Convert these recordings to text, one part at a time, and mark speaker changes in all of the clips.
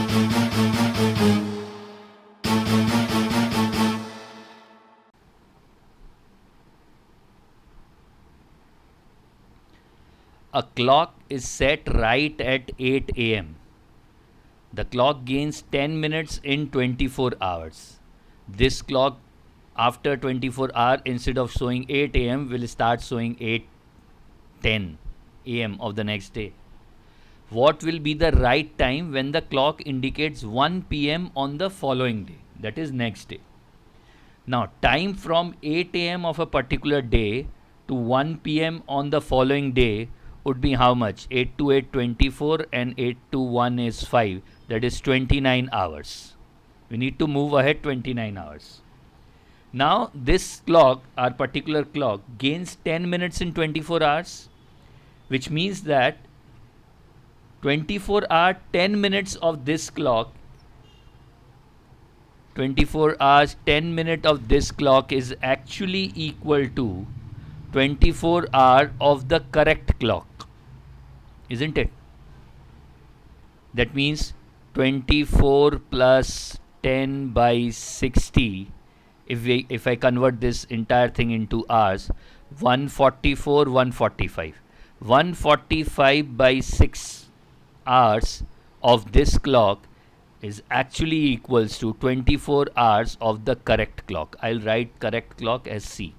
Speaker 1: A clock is set right at 8 am. The clock gains 10 minutes in 24 hours. This clock after 24 hours, instead of showing 8 am, will start showing 8:10 am of the next day. What will be the right time when the clock indicates 1 pm on the following day, that is next day? Now, time from 8 am of a particular day to 1 pm on the following day would be how much? 8 to 8, 24, and 8 to 1 is 5. That is 29 hours. We need to move ahead 29 hours. Now, this clock, our particular clock, gains 10 minutes in 24 hours, which means that 24 hours, 10 minutes of this clock, 24 hours, 10 minutes of this clock is actually equal to 24 hours of the correct clock, isn't it? That means 24 plus 10 by 60, if I convert this entire thing into hours, 144, 145. 145 by 6 hours of this clock is actually equals to 24 hours of the correct clock. I'll write correct clock as C.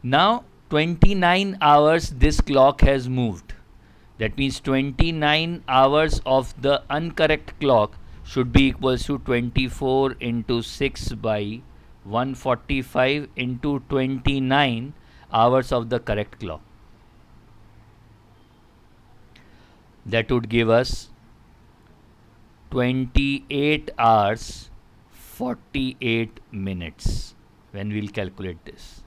Speaker 1: Now 29 hours this clock has moved. That means 29 hours of the incorrect clock should be equals to 24 into 6 by 145 into 29 hours of the correct clock. That would give us 28 hours 48 minutes when we'll calculate this.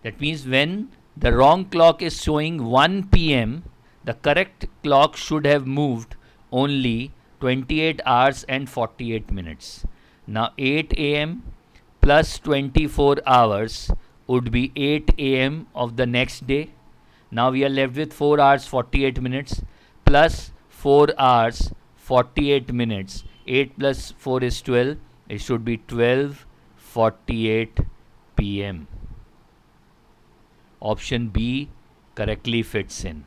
Speaker 1: That means when the wrong clock is showing 1 pm, the correct clock should have moved only 28 hours and 48 minutes. Now 8 am plus 24 hours would be 8 am of the next day. Now we are left with 4 hours 48 minutes plus 4 hours 48 minutes. 8 plus 4 is 12. It should be 12:48 pm. Option B correctly fits in.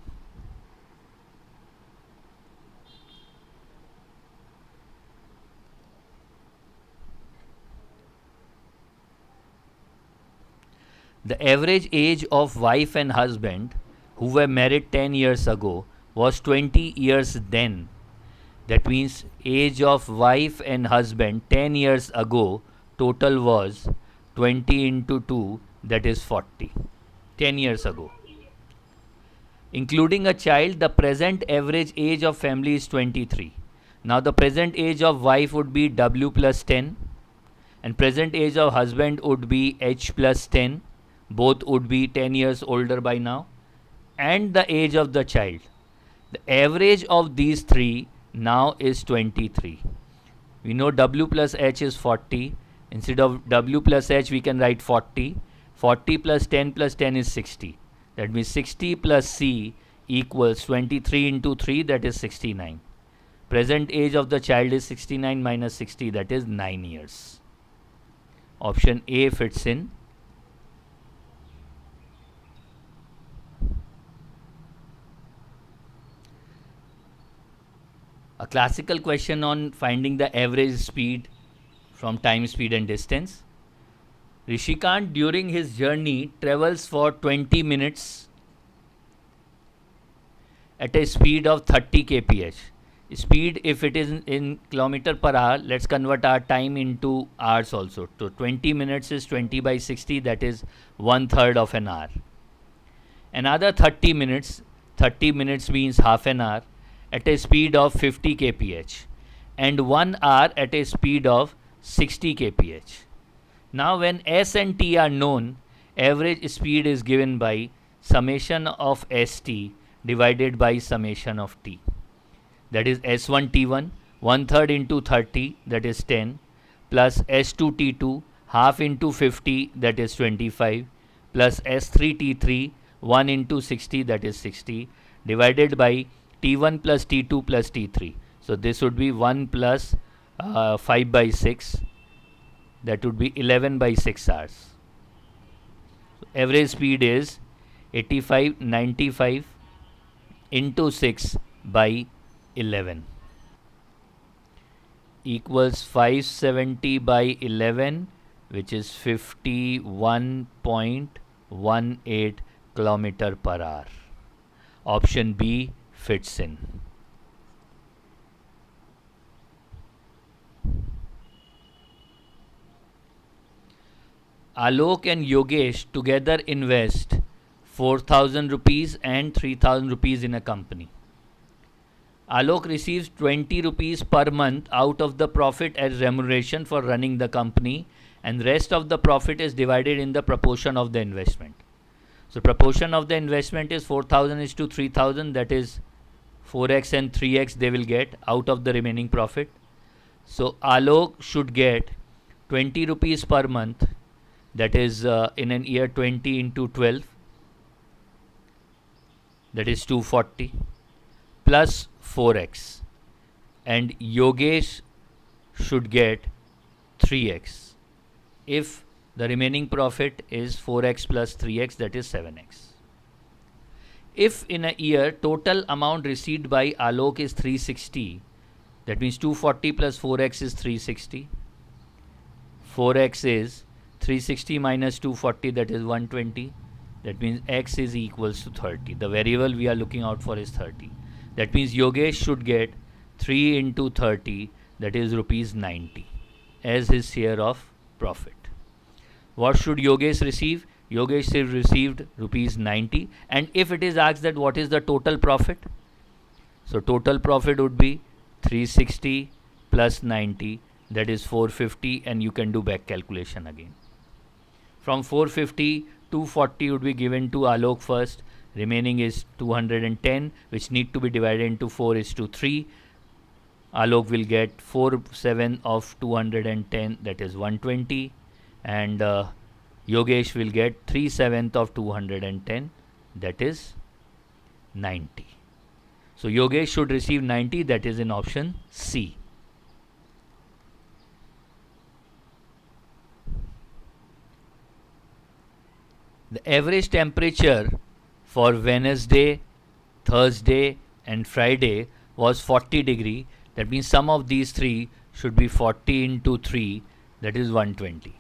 Speaker 1: The average age of wife and husband who were married 10 years ago was 20 years then. That means age of wife and husband 10 years ago total was 20 into 2, that is 40. 10 years ago. Including a child, the present average age of family is 23. Now the present age of wife would be W plus 10 and present age of husband would be H plus 10. Both would be 10 years older by now. And the age of the child. The average of these three now is 23. We know W plus H is 40. Instead of W plus H, we can write 40. 40 plus 10 plus 10 is 60. That means 60 plus C equals 23 into 3, that is 69. Present age of the child is 69 minus 60, that is 9 years. Option A fits in. A classical question on finding the average speed from time, speed and distance. Rishikant during his journey travels for 20 minutes at a speed of 30 kph. Speed, if it is in kilometer per hour, let's convert our time into hours also. So 20 minutes is 20 by 60, that is 1/3 of an hour. Another 30 minutes means half an hour at a speed of 50 kph and 1 hour at a speed of 60 kph. Now when S and T are known, average speed is given by summation of St divided by summation of T. That is S1 T1, 1/3 into 30, that is 10, plus S2 T2, half into 50, that is 25, plus S3 T3, 1 into 60, that is 60, divided by T1 plus T2 plus T3. So this would be 1 plus 5 by 6. That would be 11 by 6 hours. So average speed is 8595 into 6 by 11 equals 570 by 11, which is 51.18 kilometer per hour. Option B fits in. Alok and Yogesh together invest 4,000 rupees and 3,000 rupees in a company. Alok receives 20 rupees per month out of the profit as remuneration for running the company, and rest of the profit is divided in the proportion of the investment. So proportion of the investment is 4,000 is to 3,000, that is 4x and 3x they will get out of the remaining profit. So Alok should get 20 rupees per month, that is in an year 20 into 12, that is 240 plus 4x, and Yogesh should get 3x if the remaining profit is 4x plus 3x, that is 7x. If in a year total amount received by Alok is 360, that means 240 plus 4x is 360. 4x is 360 minus 240, that is 120. That means x is equals to 30. The variable we are looking out for is 30. That means Yogesh should get 3 into 30, that is rupees 90 as his share of profit. What should Yogesh receive? Yogesh received rupees 90. And if it is asked that what is the total profit? So total profit would be 360 plus 90, that is 450, and you can do back calculation again. From 450, 240 would be given to Alok first. Remaining is 210, which need to be divided into 4 is to 3. Alok will get 4/7 of 210, that is 120, and Yogesh will get 3/7 of 210, that is 90. So Yogesh should receive 90, that is in option C. The average temperature for Wednesday, Thursday and Friday was 40 degree. That means sum of these three should be 40 into 3, that is 120.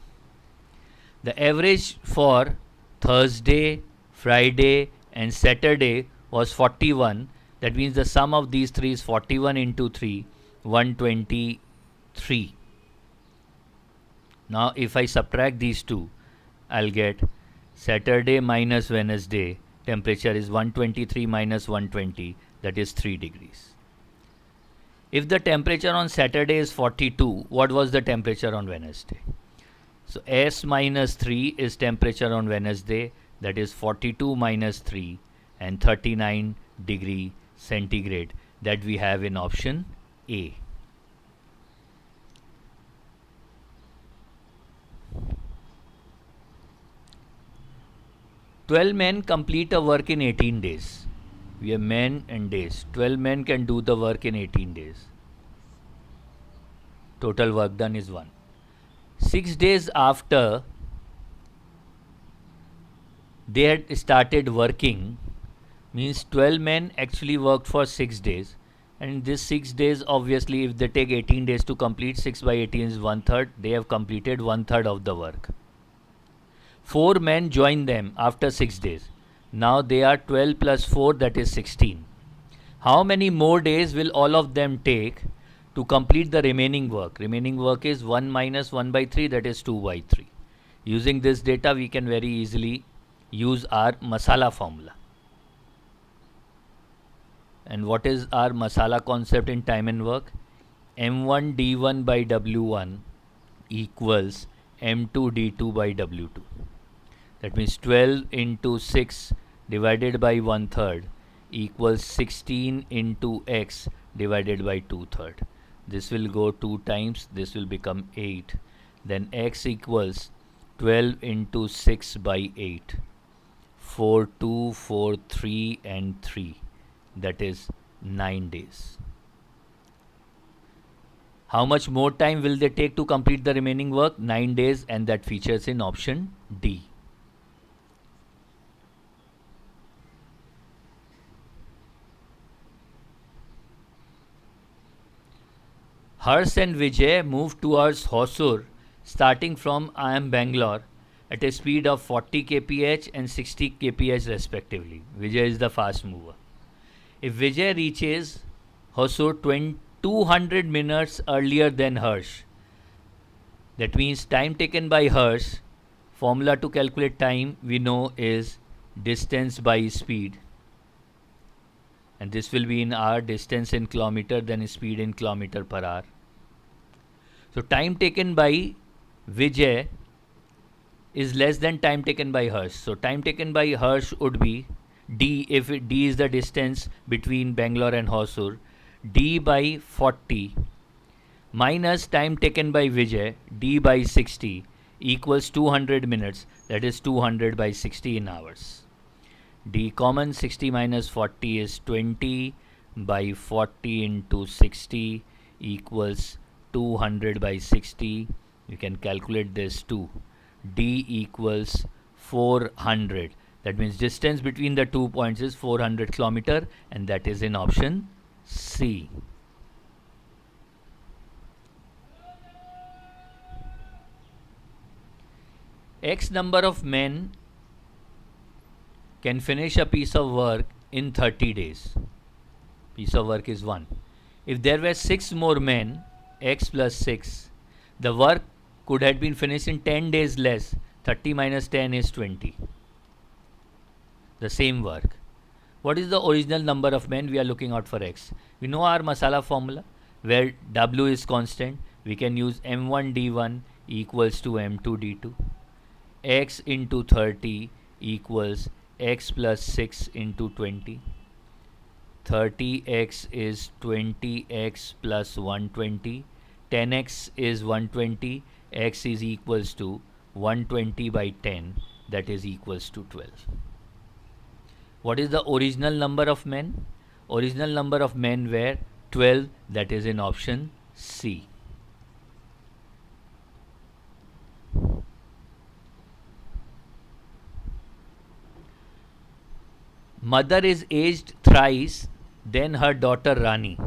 Speaker 1: The average for Thursday, Friday and Saturday was 41. That means the sum of these three is 41 into 3, 123. Now if I subtract these two, I'll get Saturday minus Wednesday, temperature is 123 minus 120, that is 3 degrees. If the temperature on Saturday is 42, what was the temperature on Wednesday? So S minus 3 is temperature on Wednesday, that is 42 minus 3 and 39 degree centigrade, that we have in option A. "12 men complete a work in 18 days. We have men and days. 12 men can do the work in 18 days. Total work done is 1. 6 days after they had started working, means 12 men actually worked for 6 days. And in this 6 days, obviously, if they take 18 days to complete, 6 by 18 is 1/3. They have completed 1/3 of the work. 4 men join them after 6 days. Now they are 12 plus 4, that is 16. How many more days will all of them take to complete the remaining work? Remaining work is 1 minus 1 by 3, that is 2 by 3. Using this data, we can very easily use our masala formula. And what is our masala concept in time and work? M1 D1 by W1 equals M2 D2 by W2. That means 12 into 6 divided by 1/3 equals 16 into x divided by 2/3. This will go 2 times, this will become 8. Then x equals 12 into 6 by 8. 4, 2, 4, 3 and 3. That is 9 days. How much more time will they take to complete the remaining work? 9 days, and that features in option D. Harsh and Vijay moved towards Hosur starting from IIM Bangalore at a speed of 40 kph and 60 kph respectively. Vijay is the fast mover. If Vijay reaches Hosur 200 minutes earlier than Harsh, that means time taken by Harsh, formula to calculate time we know is distance by speed, and this will be in hour, distance in kilometer, then speed in kilometer per hour. So time taken by Vijay is less than time taken by Harsh. So time taken by Harsh would be D, if D is the distance between Bangalore and Hosur, D by 40 minus time taken by Vijay, D by 60 equals 200 minutes, that is 200 by 60 in hours. D common, 60 minus 40 is 20 by 40 into 60 equals 200 by 60. You can calculate this too. D equals 400. That means distance between the 2 points is 400 kilometer, and that is in option C. X number of men can finish a piece of work in 30 days. Piece of work is 1. If there were 6 more men, X plus 6, the work could have been finished in 10 days less. 30 minus 10 is 20. The same work. What is the original number of men? We are looking out for X. We know our masala formula where W is constant. We can use M1 D1 equals to M2 D2. X into 30 equals X plus 6 into 20. 30x is 20x plus 120. 10x is 120. X is equals to 120 by 10, that is equals to 12. What is the original number of men? Original number of men were 12, that is in option C. Mother is aged thrice, then her daughter Rani.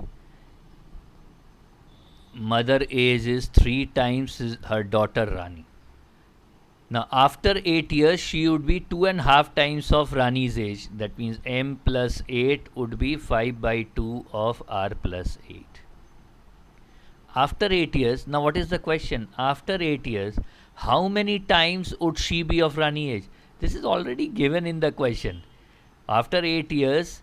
Speaker 1: Mother age is 3 times her daughter Rani. Now after 8 years she would be 2.5 times of Rani's age. That means M plus 8 would be 5 by 2 of R plus 8. After 8 years, now what is the question? After 8 years, how many times would she be of Rani age? This is already given in the question. After 8 years,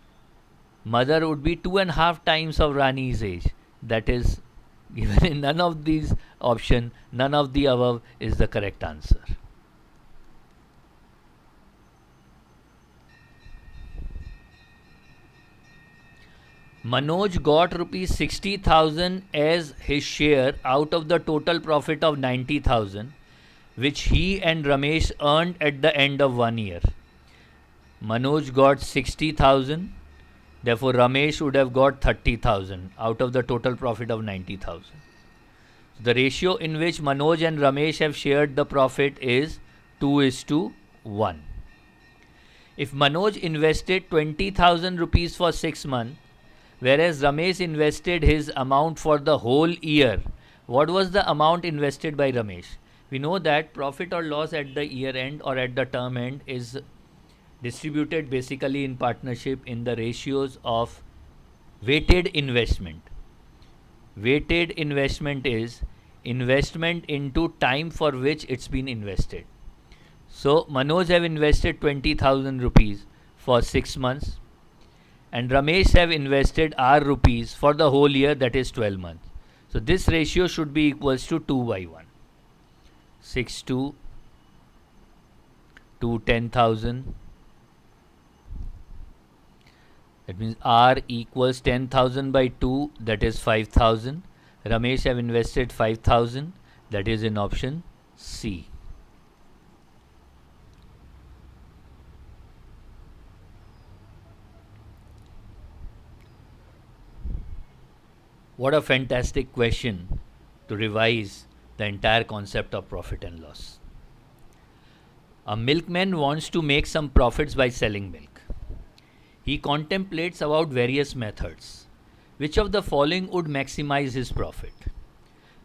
Speaker 1: mother would be 2.5 times of Rani's age. That is given in none of these options. None of the above is the correct answer. Manoj got rupees 60,000 as his share out of the total profit of 90,000, which he and Ramesh earned at the end of 1 year. Manoj got 60,000, therefore Ramesh would have got 30,000 out of the total profit of 90,000. The ratio in which Manoj and Ramesh have shared the profit is 2:1. If Manoj invested 20,000 rupees for 6 months, whereas Ramesh invested his amount for the whole year, what was the amount invested by Ramesh? We know that profit or loss at the year end or at the term end is distributed basically in partnership in the ratios of weighted investment. Weighted investment is investment into time for which it's been invested. So Manoj have invested 20,000 rupees for 6 months, and Ramesh have invested R rupees for the whole year, that is 12 months. So this ratio should be equals to 2:1. 6 to 10,000. That means R equals 10,000 by 2, that is 5,000. Ramesh have invested 5,000, that is in option C. What a fantastic question to revise the entire concept of profit and loss. A milkman wants to make some profits by selling milk. He contemplates about various methods. Which of the following would maximize his profit?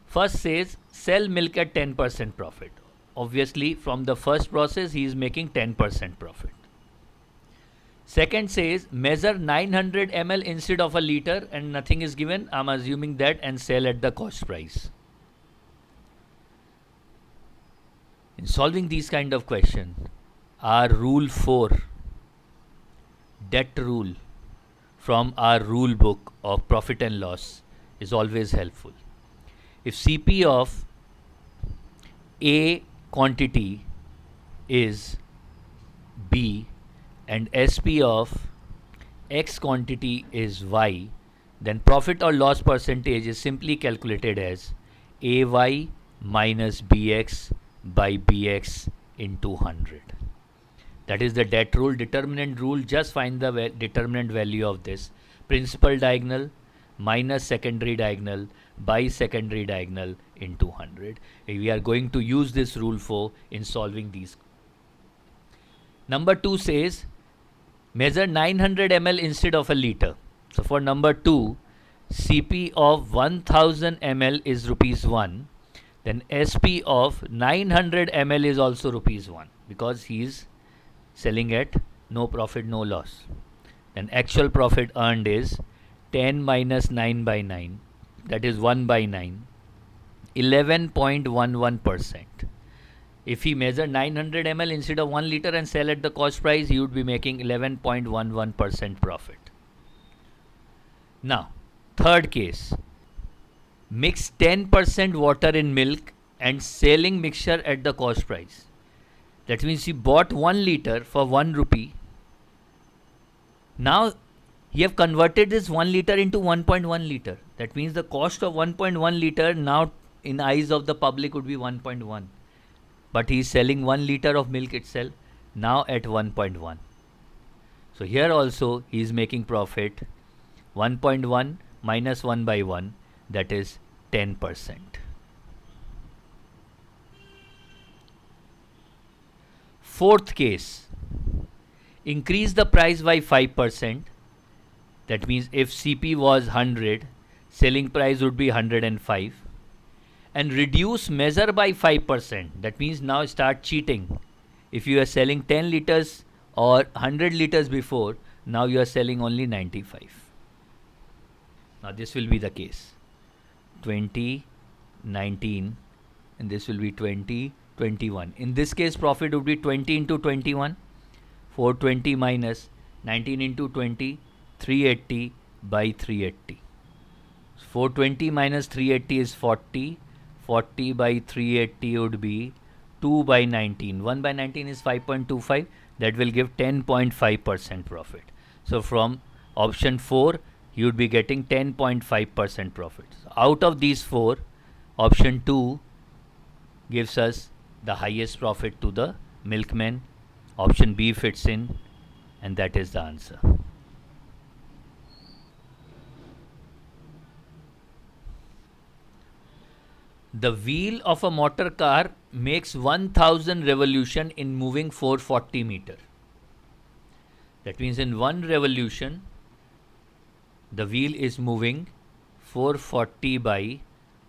Speaker 1: First says sell milk at 10% profit. Obviously, from the first process, he is making 10% profit. Second says measure 900 ml instead of a liter and nothing is given. I'm assuming that and sell at the cost price. In solving these kind of questions, our rule 4, debt rule from our rule book of profit and loss is always helpful. If CP of A quantity is B and SP of X quantity is Y, then profit or loss percentage is simply calculated as AY minus BX by BX into 100. That is the debt rule. Determinant rule, just find the determinant value of this. Principal diagonal minus secondary diagonal by secondary diagonal into 100. We are going to use this rule for in solving these. Number 2 says measure 900 ml instead of a liter. So for number 2, CP of 1000 ml is rupees 1. Then SP of 900 ml is also rupees 1 because he is selling at no profit, no loss. Then actual profit earned is 10 minus 9 by 9, that is 1 by 9, 11.11%. If he measure 900 ml instead of 1 liter and sell at the cost price, he would be making 11.11% profit. Now, third case, mix 10% water in milk and selling mixture at the cost price. That means he bought 1 liter for 1 rupee. Now he have converted this 1 liter into 1.1 liter. That means the cost of 1.1 liter now in eyes of the public would be 1.1. But he is selling 1 liter of milk itself now at 1.1. So here also he is making profit 1.1 minus 1 by 1, that is 10%. Fourth case, increase the price by 5%. That means if CP was 100, selling price would be 105. And reduce measure by 5%. That means now start cheating. If you are selling 10 liters or 100 liters before, now you are selling only 95. Now this will be the case. 20, 19, and this will be 20, 21. In this case, profit would be 20 into 21, 420 minus 19 into 20, 380 by 380. 420 minus 380 is 40, 40 by 380 would be 2 by 19. 1 by 19 is 5.25, that will give 10.5% profit. So from option 4, you would be getting 10.5% profit. So out of these 4, option 2 gives us the highest profit to the milkman. Option B fits in, and that is the answer. The wheel of a motor car makes 1000 revolution in moving 440 meter. That means in one revolution, the wheel is moving 440 by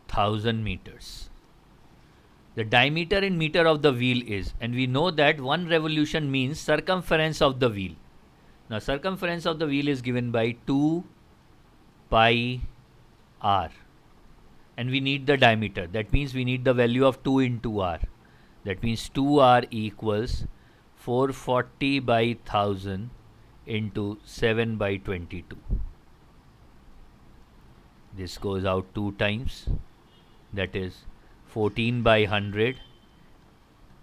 Speaker 1: 1000 meters. The diameter in meter of the wheel is, and we know that one revolution means circumference of the wheel. Now circumference of the wheel is given by 2 pi r. And we need the diameter. That means we need the value of 2 into r. That means 2r equals 440 by 1000 into 7 by 22. This goes out 2 times. That is 14 by 100,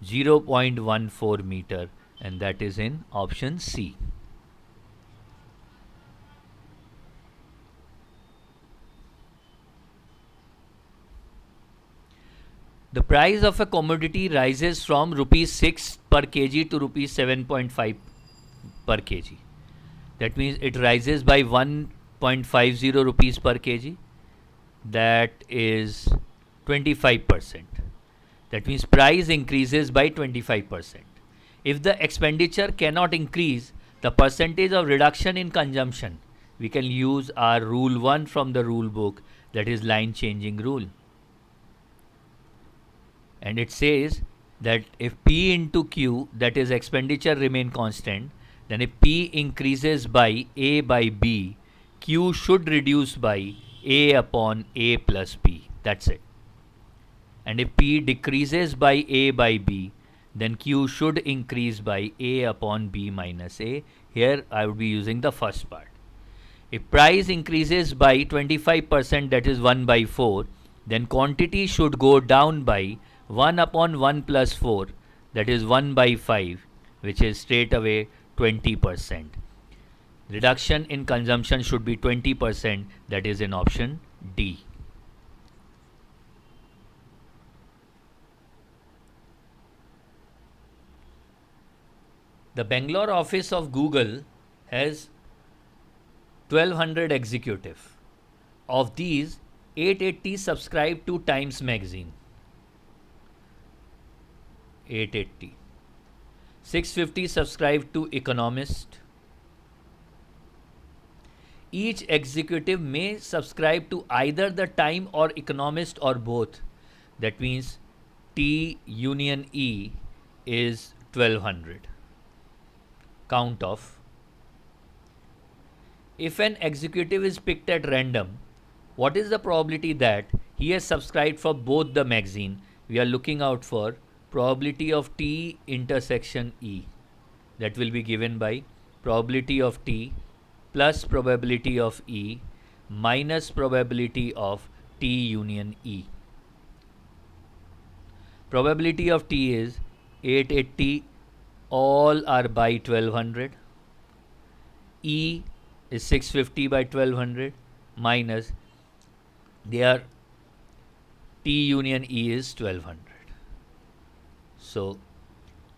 Speaker 1: 0.14 meter, and that is in option C. The price of a commodity rises from rupees 6 per kg to rupees 7.5 per kg. That means it rises by 1.50 rupees per kg. that is 25%. That means price increases by 25%. If the expenditure cannot increase, the percentage of reduction in consumption, we can use our rule 1 from the rule book, that is line changing rule. And it says that if P into Q, that is expenditure, remain constant, then if P increases by A by B, Q should reduce by A upon A plus B. That's it. And if P decreases by A by B, then Q should increase by A upon B minus A. Here I would be using the first part. If price increases by 25%, that is 1 by 4, then quantity should go down by 1 upon 1 plus 4, that is 1 by 5, which is straight away 20%. Reduction in consumption should be 20%, that is in option D. The Bangalore office of Google has 1200 executive. Of these, 880 subscribe to Times Magazine. 880. 650 subscribe to Economist. Each executive may subscribe to either the Time or Economist or both. That means T union E is 1200. Count of. If an executive is picked at random, what is the probability that he has subscribed for both the magazine? We are looking out for probability of T intersection E. That will be given by probability of T plus probability of E minus probability of T union E. Probability of T is 880, all are by 1200. E is 650 by 1200 minus their T union E is 1200. So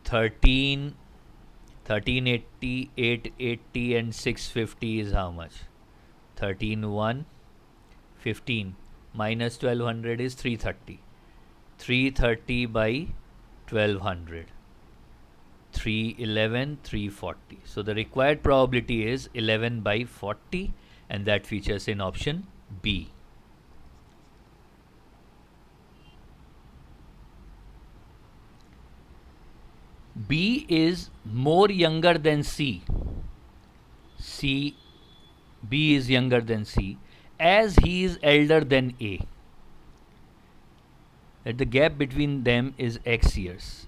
Speaker 1: 1380, 880 and 650 is how much? 13, 15 minus 1200 is 330. 330 by 1200. 311, 340. So the required probability is 11 by 40, and that features in option B. B is more younger than C. B is younger than C, as he is elder than A. That the gap between them is X years.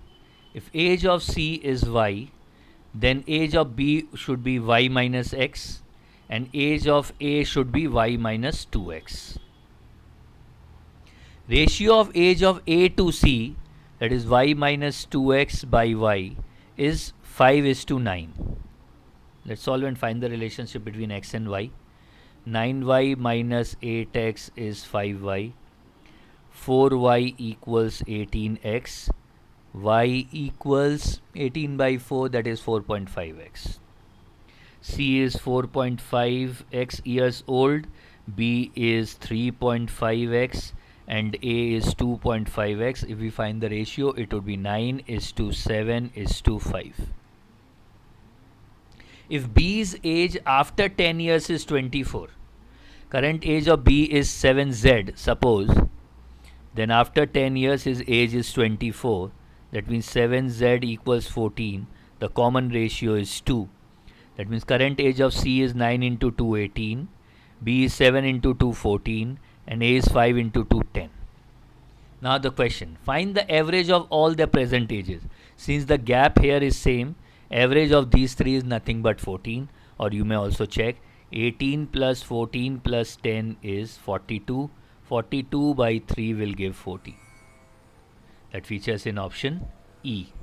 Speaker 1: If age of C is Y, then age of B should be Y minus X, and age of A should be Y minus 2X. Ratio of age of A to C, that is Y minus 2X by Y, is 5:9. Let's solve and find the relationship between X and Y. 9Y minus 8X is 5Y. 4Y equals 18X. Y equals 18 by 4, that is 4.5x. C is 4.5x years old, B is 3.5x, and A is 2.5x. If we find the ratio, it would be 9:7:5. If B's age after 10 years is 24, current age of B is 7Z, suppose, then after 10 years his age is 24. That means 7Z equals 14. The common ratio is 2. That means current age of C is 9 into 2, 18. B is 7 into 2, 14. And A is 5 into 2, 10. Now the question. Find the average of all the present ages. Since the gap here is same, average of these three is nothing but 14. Or you may also check 18 plus 14 plus 10 is 42. 42 by 3 will give 40. That features in option E.